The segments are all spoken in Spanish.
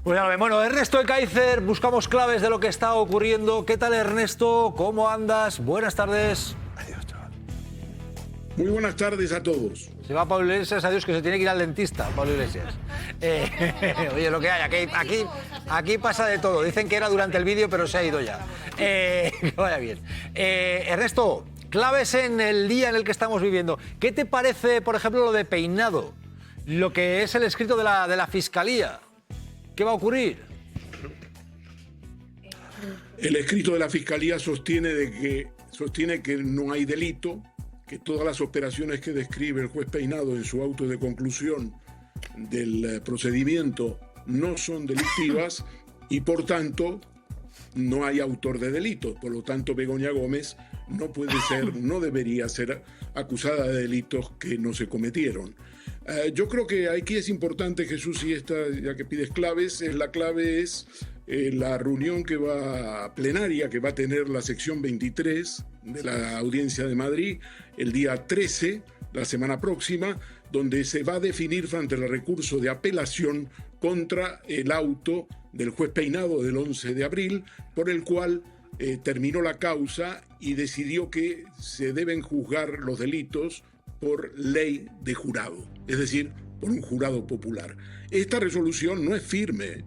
Pues ya lo ven. Bueno, Ernesto Ekaizer, buscamos claves de lo que está ocurriendo. ¿Qué tal, Ernesto? ¿Cómo andas? Buenas tardes. Adiós, chaval. Muy buenas tardes a todos. Se va Pablo Iglesias, adiós, que se tiene que ir al dentista, Pablo Iglesias. Oye, lo que hay, aquí pasa de todo. Dicen que era durante el vídeo, pero se ha ido ya. Que vaya bien. Ernesto, claves en el día en el que estamos viviendo. ¿Qué te parece, por ejemplo, lo de Peinado? Lo que es el escrito de la Fiscalía. ¿Qué va a ocurrir? El escrito de la Fiscalía sostiene que no hay delito, que todas las operaciones que describe el juez Peinado en su auto de conclusión del procedimiento no son delictivas y, por tanto, no hay autor de delito. Por lo tanto, Begoña Gómez no debería ser acusada de delitos que no se cometieron. Yo creo que aquí es importante, Jesús, y esta, ya que pides claves, la clave es la reunión plenaria que va a tener la sección 23 de la Audiencia de Madrid el día 13, la semana próxima, donde se va a definir frente al recurso de apelación contra el auto del juez Peinado del 11 de abril, por el cual terminó la causa y decidió que se deben juzgar los delitos por ley de jurado, es decir, por un jurado popular. Esta resolución no es firme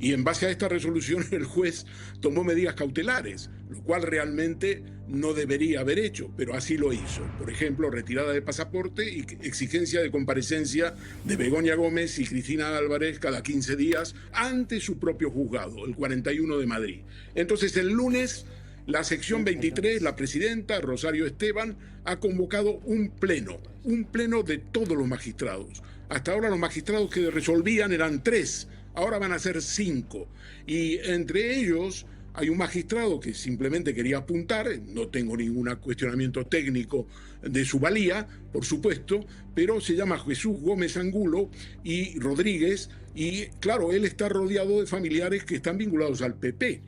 y en base a esta resolución el juez tomó medidas cautelares, lo cual realmente no debería haber hecho, pero así lo hizo. Por ejemplo, retirada de pasaporte y exigencia de comparecencia de Begoña Gómez y Cristina Álvarez cada 15 días ante su propio juzgado, el 41 de Madrid. Entonces, el lunes, la sección 23, la presidenta Rosario Esteban, ha convocado un pleno de todos los magistrados. Hasta ahora los magistrados que resolvían eran 3, ahora van a ser 5. Y entre ellos hay un magistrado que simplemente quería apuntar, no tengo ningún cuestionamiento técnico de su valía, por supuesto, pero se llama Jesús Gómez Angulo y Rodríguez, y claro, él está rodeado de familiares que están vinculados al PP.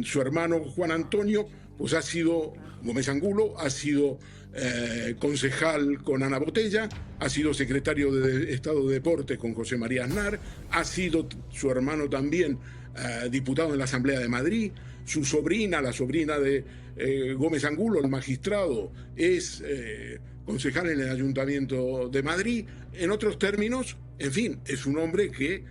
Su hermano Juan Antonio, pues Gómez Angulo, ha sido concejal con Ana Botella, ha sido secretario de Estado de Deportes con José María Aznar, ha sido su hermano también diputado en la Asamblea de Madrid, su sobrina, la sobrina de Gómez Angulo, el magistrado, es concejal en el Ayuntamiento de Madrid. En otros términos, en fin, es un hombre que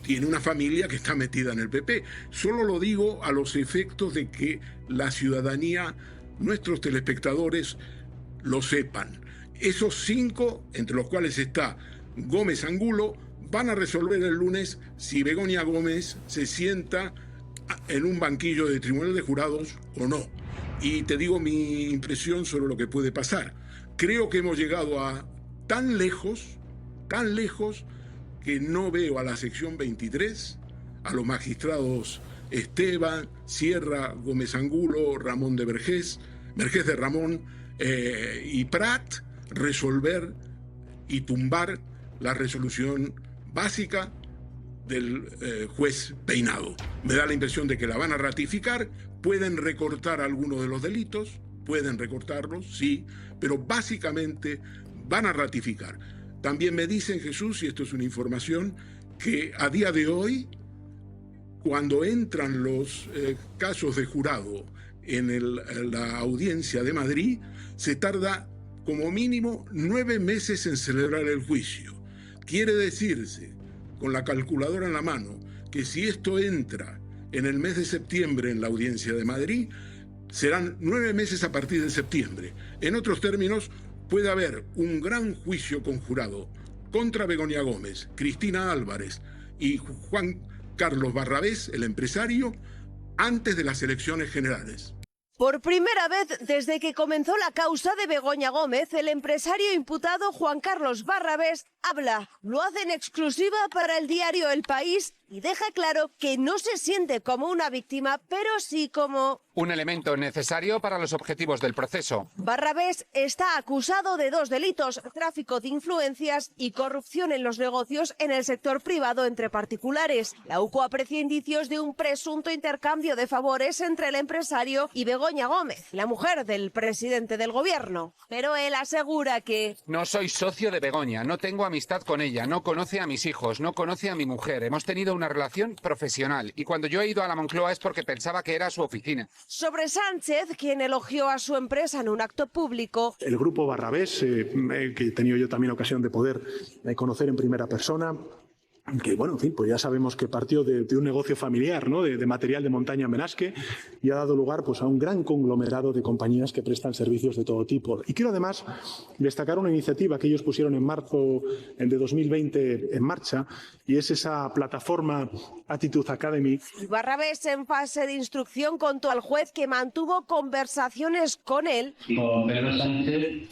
tiene una familia que está metida en el PP. Solo lo digo a los efectos de que la ciudadanía, nuestros telespectadores, lo sepan. Esos 5, entre los cuales está Gómez Angulo, van a resolver el lunes si Begoña Gómez se sienta en un banquillo de tribunal de jurados o no. Y te digo mi impresión sobre lo que puede pasar. Creo que hemos llegado a tan lejos, que no veo a la sección 23, a los magistrados Esteban, Sierra, Gómez Angulo, Ramón de Vergés de Ramón y Prat resolver y tumbar la resolución básica del juez Peinado. Me da la impresión de que la van a ratificar, pueden recortar algunos de los delitos, pueden recortarlos, sí, pero básicamente van a ratificar. También me dicen, Jesús, y esto es una información, que a día de hoy, cuando entran los casos de jurado en la Audiencia de Madrid, se tarda como mínimo 9 meses en celebrar el juicio. Quiere decirse, con la calculadora en la mano, que si esto entra en el mes de septiembre en la Audiencia de Madrid, serán 9 meses a partir de septiembre. En otros términos, puede haber un gran juicio conjurado contra Begoña Gómez, Cristina Álvarez y Juan Carlos Barrabés, el empresario, antes de las elecciones generales. Por primera vez desde que comenzó la causa de Begoña Gómez, el empresario imputado Juan Carlos Barrabés habla. Lo hace en exclusiva para el diario El País y deja claro que no se siente como una víctima, pero sí como... un elemento necesario para los objetivos del proceso. Barrabés está acusado de 2 delitos: tráfico de influencias y corrupción en los negocios en el sector privado entre particulares. La UCO aprecia indicios de un presunto intercambio de favores entre el empresario y Begoña Gómez, la mujer del presidente del gobierno. Pero él asegura que... No soy socio de Begoña, no tengo amistad con ella, no conoce a mis hijos, no conoce a mi mujer. Hemos tenido una relación profesional y cuando yo he ido a la Moncloa es porque pensaba que era su oficina. Sobre Sánchez, quien elogió a su empresa en un acto público... El grupo Barrabés, que he tenido yo también ocasión de poder conocer en primera persona, que bueno, en fin, pues ya sabemos que partió de un negocio familiar, ¿no? de material de montaña en Benasque, y ha dado lugar pues a un gran conglomerado de compañías que prestan servicios de todo tipo. Y quiero además destacar una iniciativa que ellos pusieron en marzo de 2020 en marcha, y es esa plataforma Attitude Academy. Barrabés, en fase de instrucción, contó al juez que mantuvo conversaciones con él. Con Pedro Sánchez,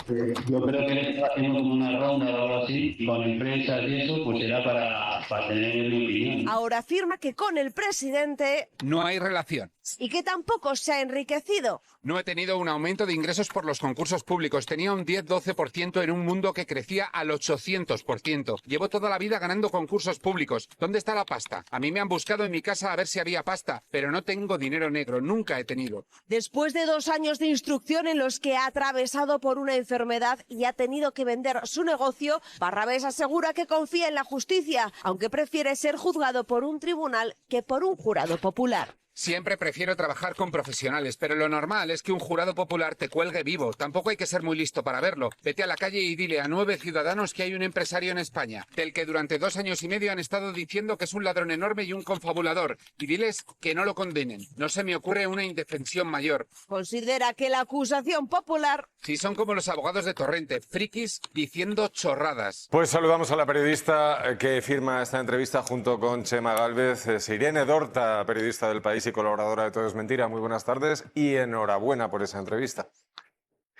yo creo que le está haciendo como una ronda o algo así, con empresas y eso, pues era para tener mi opinión. Ahora afirma que con el presidente... No hay relación. y que tampoco se ha enriquecido. No he tenido un aumento de ingresos por los concursos públicos. Tenía un 10-12% en un mundo que crecía al 800%. Llevo toda la vida ganando concursos públicos. ¿Dónde está la pasta? A mí me han buscado en mi casa a ver si había pasta, pero no tengo dinero negro. Nunca he tenido. Después de 2 años de instrucción en los que ha atravesado por una enfermedad y ha tenido que vender su negocio, Barrabés asegura que confía en la justicia, aunque prefiere ser juzgado por un tribunal que por un jurado popular. Siempre prefiero trabajar con profesionales, pero lo normal es que un jurado popular te cuelgue vivo. Tampoco hay que ser muy listo para verlo. Vete a la calle y dile a 9 ciudadanos que hay un empresario en España, del que durante 2 años y medio han estado diciendo que es un ladrón enorme y un confabulador, y diles que no lo condenen. No se me ocurre una indefensión mayor. Considera que la acusación popular... Si son como los abogados de Torrente, frikis diciendo chorradas. Pues saludamos a la periodista que firma esta entrevista junto con Chema Gálvez, es Irene Dorta, periodista del País y colaboradora de Todo es Mentira. Muy buenas tardes y enhorabuena por esa entrevista.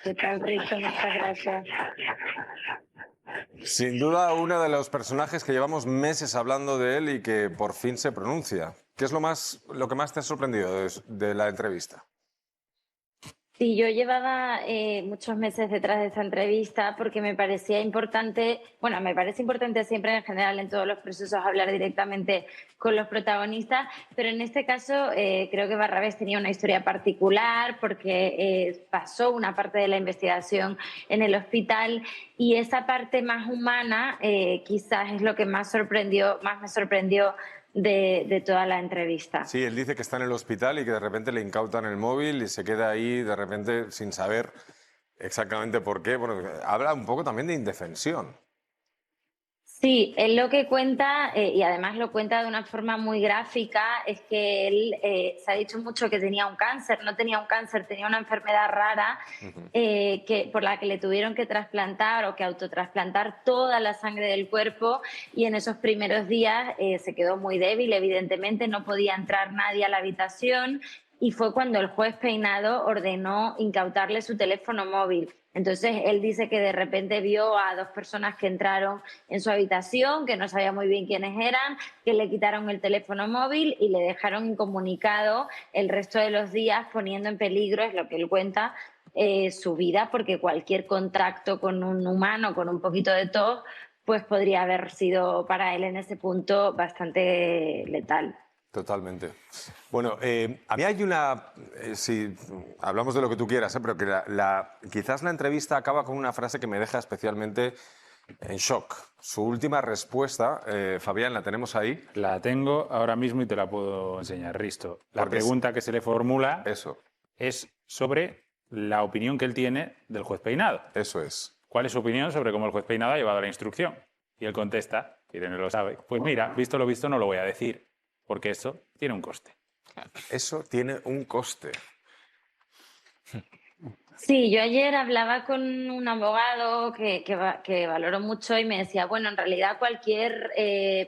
¿Qué tal, Rico? Muchas gracias. Sin duda, uno de los personajes que llevamos meses hablando de él y que por fin se pronuncia. ¿Qué es lo que más te ha sorprendido de la entrevista? Sí, yo llevaba muchos meses detrás de esta entrevista porque me parecía importante, bueno, me parece importante siempre en general en todos los procesos hablar directamente con los protagonistas, pero en este caso creo que Barrabés tenía una historia particular porque pasó una parte de la investigación en el hospital y esa parte más humana quizás es lo que más me sorprendió de toda la entrevista. Sí, él dice que está en el hospital y que de repente le incautan el móvil y se queda ahí de repente sin saber exactamente por qué. Bueno, habla un poco también de indefensión. Sí, él lo que cuenta, y además lo cuenta de una forma muy gráfica, es que él se ha dicho mucho que tenía un cáncer, no tenía un cáncer, tenía una enfermedad rara por la que le tuvieron que trasplantar o que autotrasplantar toda la sangre del cuerpo y en esos primeros días se quedó muy débil, evidentemente no podía entrar nadie a la habitación y fue cuando el juez Peinado ordenó incautarle su teléfono móvil. Entonces, él dice que de repente vio a 2 personas que entraron en su habitación, que no sabía muy bien quiénes eran, que le quitaron el teléfono móvil y le dejaron incomunicado el resto de los días, poniendo en peligro, es lo que él cuenta, su vida, porque cualquier contacto con un humano, con un poquito de tos, pues podría haber sido para él en ese punto bastante letal. Totalmente. Bueno, a mí hay una... si hablamos de lo que tú quieras, pero que quizás la entrevista acaba con una frase que me deja especialmente en shock. Su última respuesta, Fabián, ¿la tenemos ahí? La tengo ahora mismo y te la puedo enseñar, Risto. La Porque pregunta que se le formula Eso. es sobre la opinión que él tiene del juez Peinado. Eso es. ¿Cuál es su opinión sobre cómo el juez Peinado ha llevado la instrucción? Y él contesta, Irene lo sabe, pues mira, visto lo visto no lo voy a decir, porque eso tiene un coste. Eso tiene un coste. Sí, yo ayer hablaba con un abogado que valoro mucho y me decía, bueno, en realidad cualquier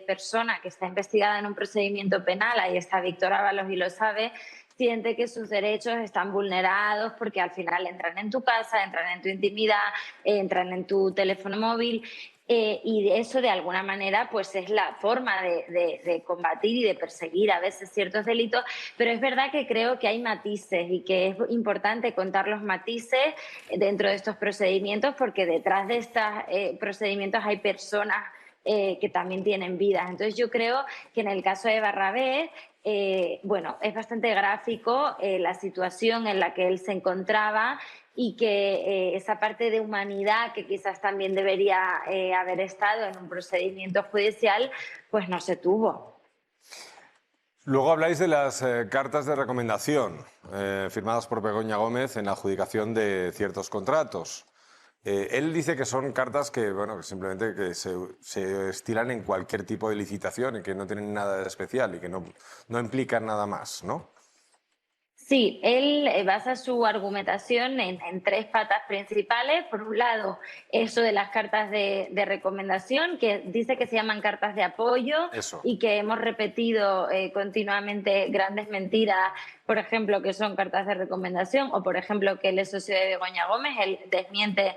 persona que está investigada en un procedimiento penal, ahí está Víctor Ábalos y lo sabe, siente que sus derechos están vulnerados porque al final entran en tu casa, entran en tu intimidad, entran en tu teléfono móvil. y eso de alguna manera pues es la forma de combatir y de perseguir a veces ciertos delitos, pero es verdad que creo que hay matices y que es importante contar los matices dentro de estos procedimientos, porque detrás de estos procedimientos hay personas que también tienen vidas. Entonces yo creo que en el caso de Barrabés, bueno, es bastante gráfico la situación en la que él se encontraba y que esa parte de humanidad que quizás también debería haber estado en un procedimiento judicial, pues no se tuvo. Luego habláis de las cartas de recomendación firmadas por Begoña Gómez en la adjudicación de ciertos contratos. Él dice que son cartas que, bueno, que simplemente que se estilan en cualquier tipo de licitación y que no tienen nada de especial y que no implican nada más, ¿no? Sí, él basa su argumentación en tres patas principales. Por un lado, eso de las cartas de recomendación, que dice que se llaman cartas de apoyo. Eso. Y que hemos repetido continuamente grandes mentiras, por ejemplo, que son cartas de recomendación, o por ejemplo que él es socio de Begoña Gómez. Él desmiente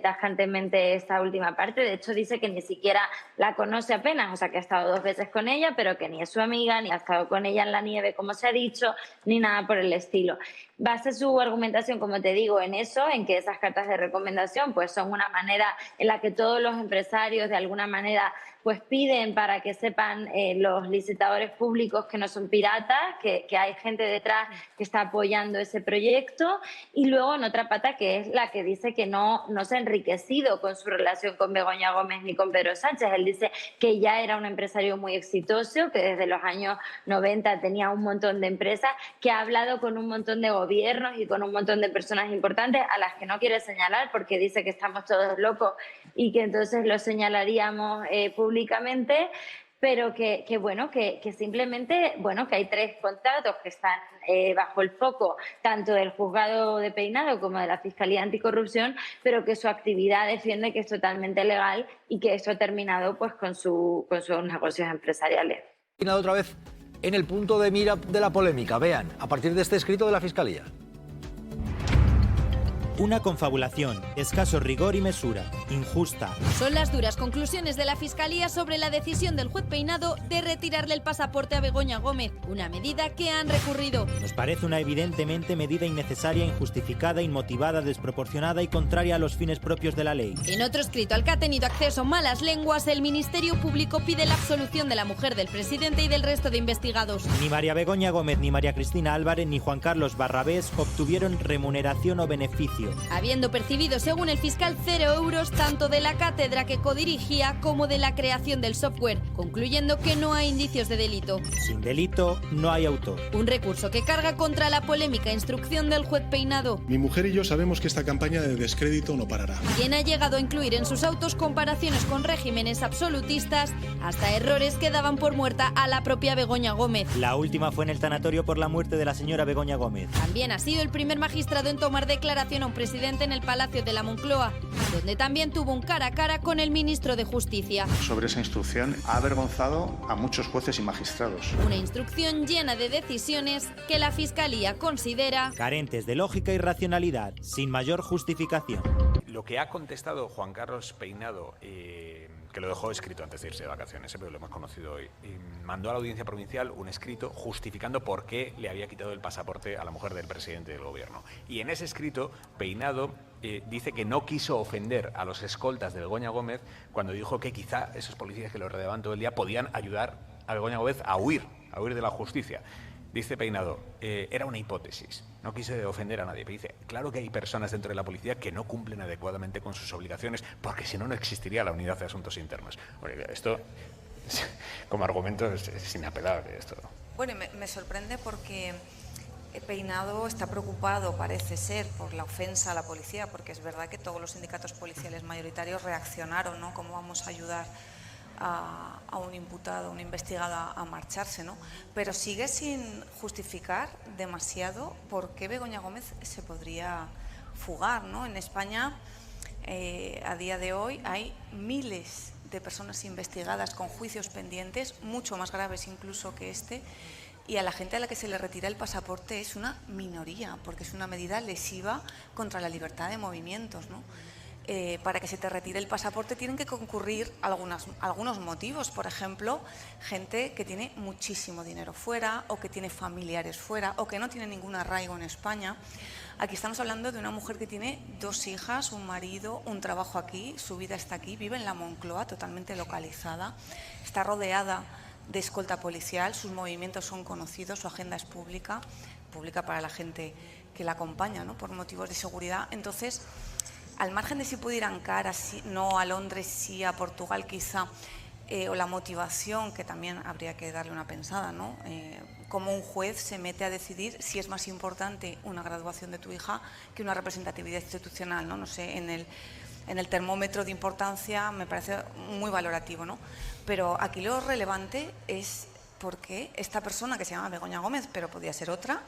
tajantemente esta última parte. De hecho, dice que ni siquiera la conoce apenas, o sea, que ha estado 2 veces con ella, pero que ni es su amiga, ni ha estado con ella en la nieve, como se ha dicho, ni nada por el estilo. Basa su argumentación, como te digo, en eso, en que esas cartas de recomendación pues son una manera en la que todos los empresarios de alguna manera pues piden para que sepan los licitadores públicos que no son piratas, que hay gente detrás que está apoyando ese proyecto. Y luego en otra pata, que es la que dice que no se ha enriquecido con su relación con Begoña Gómez ni con Pedro Sánchez. Él dice que ya era un empresario muy exitoso, que desde los años 90 tenía un montón de empresas, que ha hablado con un montón de gobiernos y con un montón de personas importantes a las que no quiere señalar porque dice que estamos todos locos y que entonces lo señalaríamos públicamente, pero que simplemente, bueno, que hay 3 contratos que están bajo el foco tanto del juzgado de Peinado como de la Fiscalía Anticorrupción, pero que su actividad defiende que es totalmente legal y que esto ha terminado pues con sus negocios empresariales. Peinado otra vez en el punto de mira de la polémica. Vean, a partir de este escrito de la Fiscalía. Una confabulación, escaso rigor y mesura, injusta. Son las duras conclusiones de la Fiscalía sobre la decisión del juez Peinado de retirarle el pasaporte a Begoña Gómez, una medida que han recurrido. Nos parece una evidentemente medida innecesaria, injustificada, inmotivada, desproporcionada y contraria a los fines propios de la ley. En otro escrito al que ha tenido acceso Malas Lenguas, el Ministerio Público pide la absolución de la mujer del presidente y del resto de investigados. Ni María Begoña Gómez, ni María Cristina Álvarez, ni Juan Carlos Barrabés obtuvieron remuneración o beneficio. Habiendo percibido, según el fiscal, 0 euros tanto de la cátedra que codirigía como de la creación del software, concluyendo que no hay indicios de delito. Sin delito, no hay autor. Un recurso que carga contra la polémica instrucción del juez Peinado. Mi mujer y yo sabemos que esta campaña de descrédito no parará. Quien ha llegado a incluir en sus autos comparaciones con regímenes absolutistas, hasta errores que daban por muerta a la propia Begoña Gómez. La última fue en el tanatorio por la muerte de la señora Begoña Gómez. También ha sido el primer magistrado en tomar declaración a un presidente en el Palacio de la Moncloa, donde también tuvo un cara a cara con el ministro de Justicia. Sobre esa instrucción ha avergonzado a muchos jueces y magistrados. Una instrucción llena de decisiones que la Fiscalía considera carentes de lógica y racionalidad, sin mayor justificación. Lo que ha contestado Juan Carlos Peinado, que lo dejó escrito antes de irse de vacaciones, pero lo hemos conocido hoy, mandó a la Audiencia Provincial un escrito justificando por qué le había quitado el pasaporte a la mujer del presidente del gobierno. Y en ese escrito, Peinado dice que no quiso ofender a los escoltas de Begoña Gómez cuando dijo que quizá esos policías que lo rodeaban todo el día podían ayudar a Begoña Gómez a huir de la justicia. Dice Peinado, era una hipótesis, no quise ofender a nadie. Pero dice, claro que hay personas dentro de la policía que no cumplen adecuadamente con sus obligaciones, porque si no, no existiría la Unidad de Asuntos Internos. Bueno, esto, como argumento, es inapelable. Esto. Bueno, me sorprende porque Peinado está preocupado, parece ser, por la ofensa a la policía, porque es verdad que todos los sindicatos policiales mayoritarios reaccionaron, ¿no? ¿Cómo vamos a ayudar a un imputado, un investigado a marcharse, ¿no? Pero sigue sin justificar demasiado por qué Begoña Gómez se podría fugar, ¿no? En España, a día de hoy, hay miles de personas investigadas con juicios pendientes, mucho más graves incluso que este, y a la gente a la que se le retira el pasaporte es una minoría, porque es una medida lesiva contra la libertad de movimientos, ¿no? para que se te retire el pasaporte tienen que concurrir algunos motivos. Por ejemplo, gente que tiene muchísimo dinero fuera, o que tiene familiares fuera, o que no tiene ningún arraigo en España. Aquí estamos hablando de una mujer que tiene 2 hijas, un marido, un trabajo aquí, su vida está aquí, vive en la Moncloa, totalmente localizada, está rodeada de escolta policial, sus movimientos son conocidos, su agenda es pública para la gente que la acompaña, ¿no?, por motivos de seguridad. Entonces, al margen de si puede ir a Ankara, no a Londres, sí a Portugal quizá, o la motivación, que también habría que darle una pensada, ¿no? Cómo un juez se mete a decidir si es más importante una graduación de tu hija que una representatividad institucional, ¿no? No sé, en el termómetro de importancia me parece muy valorativo, ¿no? Pero aquí lo relevante es por qué esta persona, que se llama Begoña Gómez, pero podía ser otra,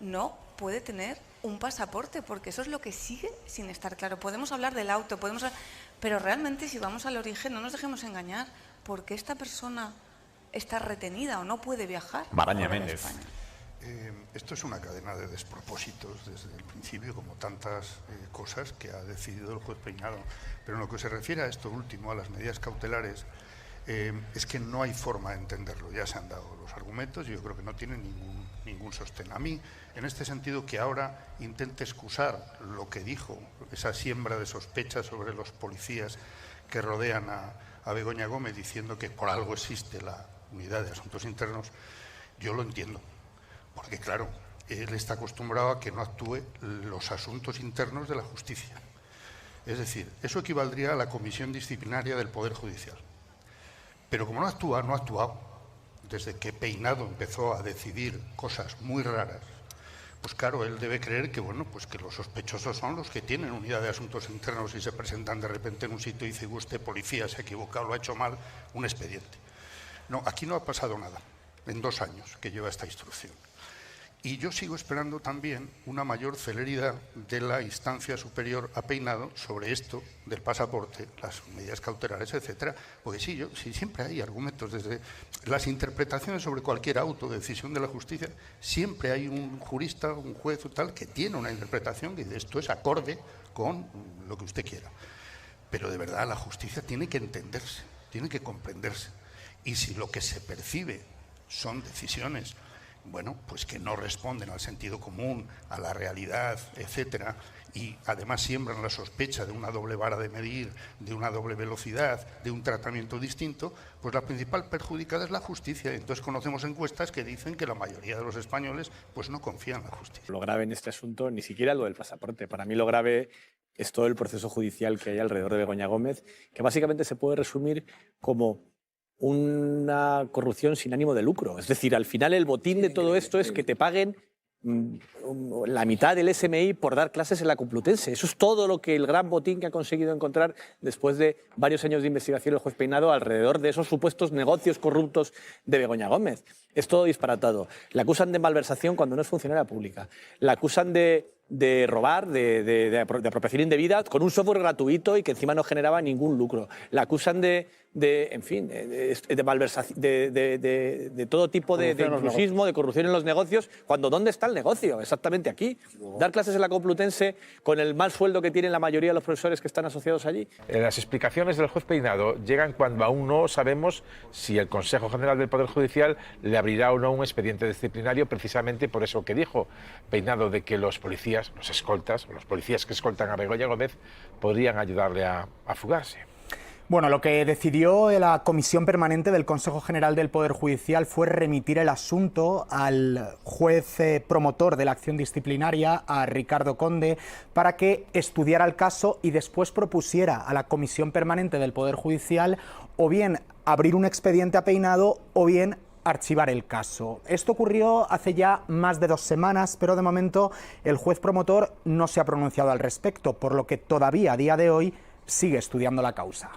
no puede tener un pasaporte, porque eso es lo que sigue sin estar claro. Podemos hablar del auto, pero realmente, si vamos al origen, no nos dejemos engañar, ¿por qué esta persona está retenida o no puede viajar? Maraña Méndez. Esto es una cadena de despropósitos desde el principio, como tantas cosas que ha decidido el juez Peinado. Pero en lo que se refiere a esto último, a las medidas cautelares, es que no hay forma de entenderlo. Ya se han dado los argumentos y yo creo que no tienen ningún sostén. A mí, en este sentido, que ahora intente excusar lo que dijo, esa siembra de sospechas sobre los policías que rodean a Begoña Gómez, diciendo que por algo existe la Unidad de Asuntos Internos, yo lo entiendo. Porque, claro, él está acostumbrado a que no actúe los asuntos internos de la justicia. Es decir, eso equivaldría a la comisión disciplinaria del Poder Judicial. Pero como no actúa, no ha actuado. Desde que Peinado empezó a decidir cosas muy raras, pues claro, él debe creer que, bueno, pues que los sospechosos son los que tienen Unidad de Asuntos Internos y se presentan de repente en un sitio y dice, usted, policía, se ha equivocado, lo ha hecho mal, un expediente. No, aquí no ha pasado nada en 2 años que lleva esta instrucción. Y yo sigo esperando también una mayor celeridad de la instancia superior a Peinado sobre esto del pasaporte, las medidas cautelares, etcétera. Porque sí, siempre hay argumentos desde las interpretaciones sobre cualquier auto de decisión de la justicia. Siempre hay un jurista, un juez o tal, que tiene una interpretación que dice esto es acorde con lo que usted quiera. Pero de verdad la justicia tiene que entenderse, tiene que comprenderse. Y si lo que se percibe son decisiones, bueno, pues que no responden al sentido común, a la realidad, etcétera, y además siembran la sospecha de una doble vara de medir, de una doble velocidad, de un tratamiento distinto, pues la principal perjudicada es la justicia. Entonces conocemos encuestas que dicen que la mayoría de los españoles pues no confían en la justicia. Lo grave en este asunto ni siquiera lo del pasaporte. Para mí lo grave es todo el proceso judicial que hay alrededor de Begoña Gómez, que básicamente se puede resumir como una corrupción sin ánimo de lucro. Es decir, al final el botín de todo esto es que te paguen la mitad del SMI por dar clases en la Complutense. Eso es todo lo que el gran botín que ha conseguido encontrar después de varios años de investigación el juez Peinado alrededor de esos supuestos negocios corruptos de Begoña Gómez. Es todo disparatado. La acusan de malversación cuando no es funcionaria pública. La acusan de robar, de apropiación indebida con un software gratuito y que encima no generaba ningún lucro. La acusan de malversación, de todo tipo de intrusismo, de corrupción en los negocios, cuando ¿dónde está el negocio? Exactamente aquí. Dar clases en la Complutense con el mal sueldo que tienen la mayoría de los profesores que están asociados allí. Las explicaciones del juez Peinado llegan cuando aún no sabemos si el Consejo General del Poder Judicial le abrirá o no un expediente disciplinario, precisamente por eso que dijo Peinado, de que los policías, los escoltas, los policías que escoltan a Begoña Gómez podrían ayudarle a fugarse. Bueno, lo que decidió la Comisión Permanente del Consejo General del Poder Judicial fue remitir el asunto al juez promotor de la acción disciplinaria, a Ricardo Conde, para que estudiara el caso y después propusiera a la Comisión Permanente del Poder Judicial o bien abrir un expediente a Peinado o bien archivar el caso. Esto ocurrió hace ya más de 2 semanas, pero de momento el juez promotor no se ha pronunciado al respecto, por lo que todavía a día de hoy sigue estudiando la causa.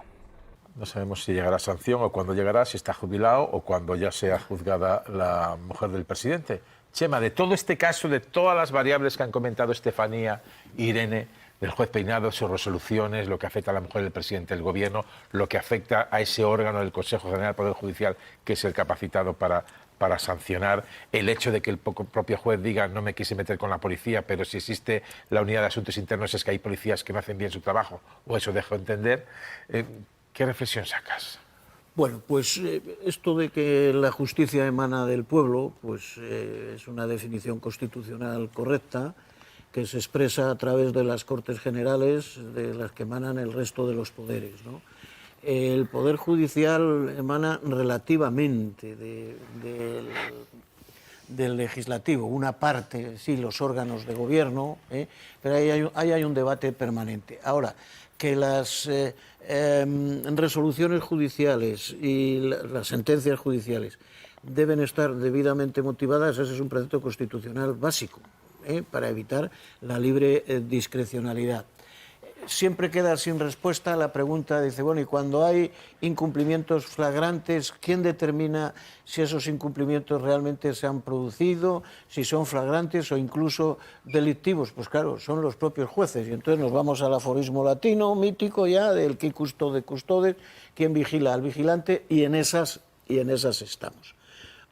No sabemos si llegará sanción o cuándo llegará, si está jubilado o cuando ya sea juzgada la mujer del presidente. Chema, de todo este caso, de todas las variables que han comentado Estefanía, Irene, del juez Peinado, sus resoluciones, lo que afecta a la mujer del presidente del gobierno, lo que afecta a ese órgano del Consejo General del Poder Judicial que es el capacitado para sancionar el hecho de que el propio juez diga no me quise meter con la policía, pero si existe la unidad de asuntos internos es que hay policías que no hacen bien su trabajo, o eso dejo entender. ¿Qué reflexión sacas? Bueno, pues esto de que la justicia emana del pueblo, pues es una definición constitucional correcta, que se expresa a través de las Cortes Generales, de las que emanan el resto de los poderes, ¿no? El Poder Judicial emana relativamente del Legislativo, una parte, sí, los órganos de gobierno, pero ahí hay un debate permanente. Ahora, que las resoluciones judiciales y las sentencias judiciales deben estar debidamente motivadas, ese es un precepto constitucional básico, para evitar la libre discrecionalidad. Siempre queda sin respuesta la pregunta, dice, bueno, y cuando hay incumplimientos flagrantes, ¿quién determina si esos incumplimientos realmente se han producido, si son flagrantes o incluso delictivos? Pues claro, son los propios jueces, y entonces nos vamos al aforismo latino, mítico ya, del qui custode custodes, quién vigila al vigilante, y en esas estamos.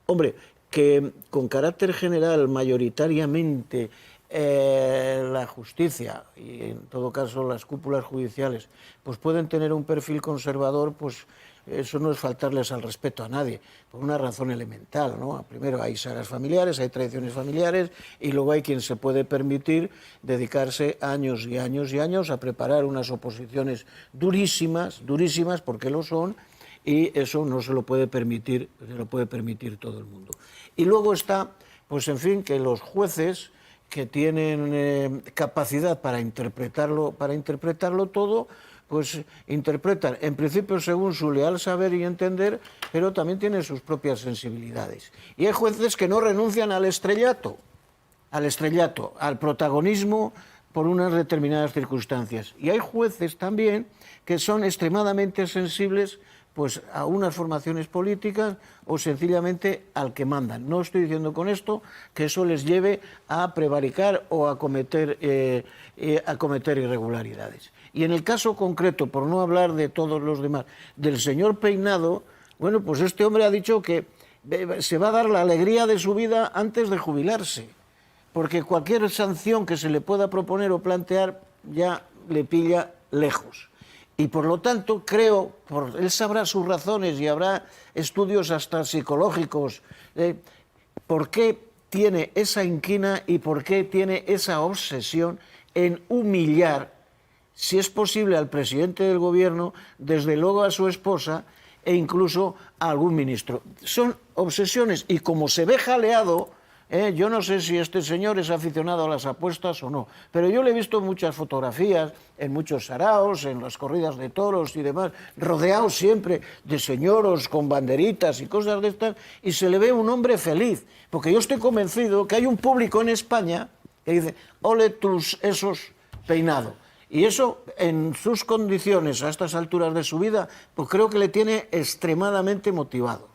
Hombre, que con carácter general, mayoritariamente, la justicia y en todo caso las cúpulas judiciales pues pueden tener un perfil conservador, pues eso no es faltarles al respeto a nadie, por una razón elemental, ¿no? Primero hay sagas familiares, hay tradiciones familiares, y luego hay quien se puede permitir dedicarse años y años y años a preparar unas oposiciones durísimas, porque lo son, y eso no se lo puede permitir todo el mundo. Y luego está, pues en fin, que los jueces que tienen capacidad para interpretarlo todo, pues interpretan en principio según su leal saber y entender, pero también tienen sus propias sensibilidades. Y hay jueces que no renuncian al estrellato, al protagonismo por unas determinadas circunstancias. Y hay jueces también que son extremadamente sensibles pues a unas formaciones políticas o sencillamente al que mandan. No estoy diciendo con esto que eso les lleve a prevaricar o a cometer irregularidades. Y en el caso concreto, por no hablar de todos los demás, del señor Peinado, bueno, pues este hombre ha dicho que se va a dar la alegría de su vida antes de jubilarse, porque cualquier sanción que se le pueda proponer o plantear ya le pilla lejos. Y por lo tanto, creo, él sabrá sus razones y habrá estudios hasta psicológicos, por qué tiene esa inquina y por qué tiene esa obsesión en humillar, si es posible, al presidente del gobierno, desde luego a su esposa e incluso a algún ministro. Son obsesiones, y como se ve jaleado, yo no sé si este señor es aficionado a las apuestas o no, pero yo le he visto muchas fotografías en muchos saraos, en las corridas de toros y demás, rodeado siempre de señoros con banderitas y cosas de estas, y se le ve un hombre feliz, porque yo estoy convencido que hay un público en España que dice, ole tus esos Peinado. Y eso, en sus condiciones, a estas alturas de su vida, pues creo que le tiene extremadamente motivado.